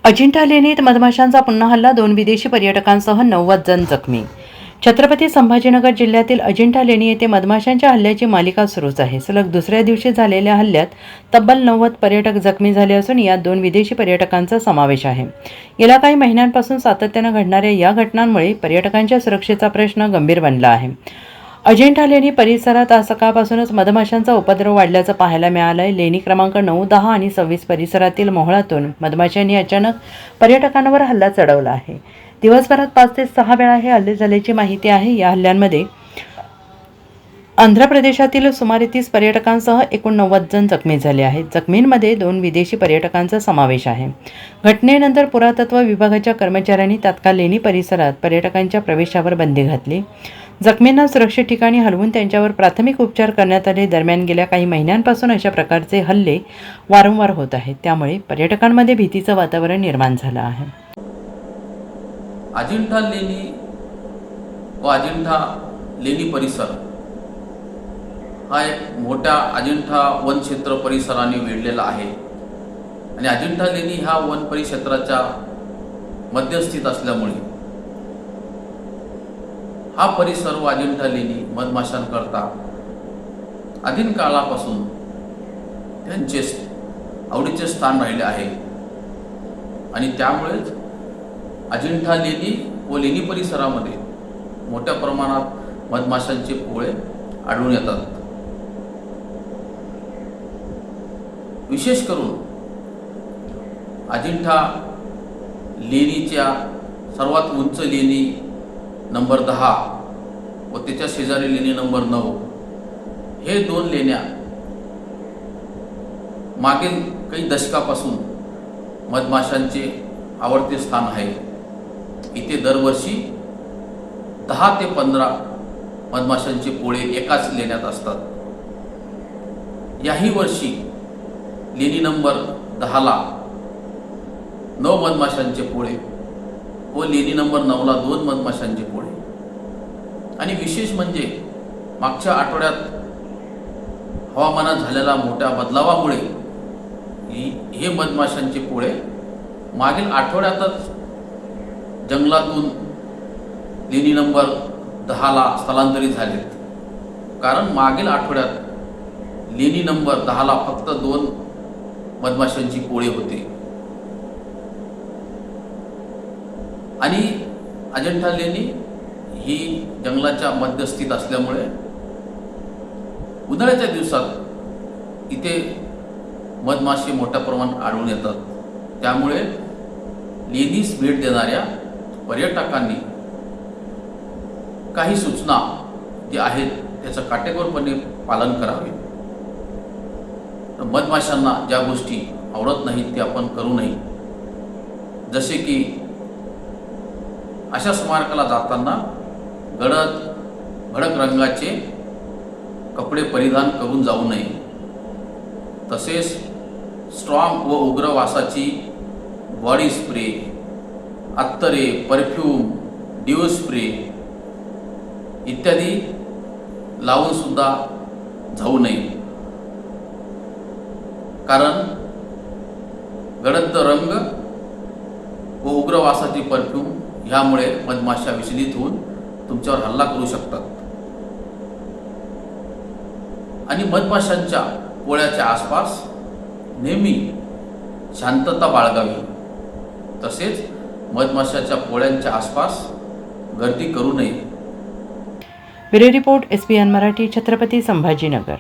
अजिंठा लेणीत मधमाशांचा पुन्हा हल्ला, 2 विदेशी पर्यटकांसह 90 जण जखमी. छत्रपती संभाजीनगर जिल्ह्यातील अजिंठा लेणी येथे मधमाशांच्या हल्ल्याची मालिका सुरूच आहे. सलग दुसऱ्या दिवशी झालेल्या हल्ल्यात तब्बल 90 पर्यटक जखमी झाले असून यात 2 विदेशी पर्यटकांचा समावेश आहे. गेल्या काही महिन्यांपासून सातत्यानं घडणाऱ्या या घटनांमुळे पर्यटकांच्या सुरक्षेचा प्रश्न गंभीर बनला आहे. अजिंठा लेणी परिसरात आज सकाळपासूनच मधमाशांचा उपद्रव वाढल्याचं पाहायला मिळालंय. लेणी क्रमांक 9, 10 आणि 26 परिसरातील मोहळातून मधमाशांनी अचानक पर्यटकांवर हल्ला चढवला आहे. दिवसभरात 5 ते 6 वेळा हे हल्ले झाल्याची माहिती आहे. या हल्ल्यांमध्ये आंध्र प्रदेशातील सुमारे 30 पर्यटकांसह एकूण 90 जण जखमी झाले आहेत. जखमींमध्ये 2 विदेशी पर्यटकांचा समावेश आहे. घटनेनंतर पुरातत्व विभागाच्या कर्मचाऱ्यांनी तात्काळ लेणी परिसरात पर्यटकांच्या प्रवेशावर बंदी घातली. जखमींना सुरक्षित ठिकाणी हलवून त्यांच्यावर प्राथमिक उपचार करण्यात आले. दरम्यान गेल्या काही महिन्यांपासून अशा प्रकारचे हल्ले वारंवार होत आहेत. त्यामुळे पर्यटकांमध्ये भीतीचं वातावरण निर्माण झालं आहे. अजिंठा लेणी व अजिंठा लेणी परिसर हा एक मोठ्या अजिंठा वन क्षेत्र परिसराने वेढलेला आहे आणि अजिंठा लेणी ह्या वन परिक्षेत्राच्या मध्यस्थीत असल्यामुळे हा परिसर व अजिंठा लेणी मधमाशांकरता आदिम काळापासून त्यांचे आवडीचे स्थान राहिले आहे आणि त्यामुळेच अजिंठा लेणी व लेणी परिसरामध्ये मोठ्या प्रमाणात मधमाशांचे पोळे आढळून येतात. विशेष करून अजिंठा लेणीच्या सर्वात उंच लेणी नंबर 10 व त्याच्या शेजारी लेणी नंबर 9 हे 2 लेण्या मागील काही दशकापासून मधमाशांचे आवडते स्थान आहे. इथे दरवर्षी 10 ते 15 मधमाशांचे पोळे एकाच लेण्यात असतात. याही वर्षी लेणी नंबर 10ला 9 मधमाशांचे पोळे व लेणी नंबर 9ला 2 मधमाशांचे पोळे. आणि विशेष म्हणजे मागच्या आठवड्यात हवामानात झालेल्या मोठ्या बदलावामुळे हे मधमाशांचे पोळे मागील आठवड्यातच जंगलातून लेणी नंबर 10ला स्थलांतरित झालेत. कारण मागील आठवड्यात लेणी नंबर 10ला फक्त 2 मधमाशांची पोळे होते आणि अजिंठा लेणी ही जंगलाच्या मध्यस्थीत असल्यामुळे उन्हाळ्याच्या दिवसात इथे मधमाशी मोठ्या प्रमाणात आढळून येतात. त्यामुळे लेणीस भेट देणाऱ्या पर्यटकांनी काही सूचना जे आहेत त्याचं काटेकोरपणे पालन करावे. मधमाशांना ज्या गोष्टी आवडत नाहीत ते आपण करू नये. जसे की अशा स्मारकाला जाताना भडक रंगाचे कपडे परिधान करून जाऊ नये. तसेच स्ट्रॉंग व उग्र वासाची बॉडी स्प्रे, अत्तरे, परफ्यूम, डिओ स्प्रे इत्यादी लावून सुद्धा जाऊ नये. कारण गडद रंग व उग्र वासाची परफ्यूम ह्यामुळे मधमाशा विचलित होऊन तुमच्यावर हल्ला करू शकतात. आणि मधमाशांच्या पोळ्याच्या आसपास नेहमी शांतता बाळगावी. तसेच मधमाशाच्या पोळ्यांच्या आसपास गर्दी करू नये. Bureau report, SBN Marathi, Chhatrapati Sambhajinagar.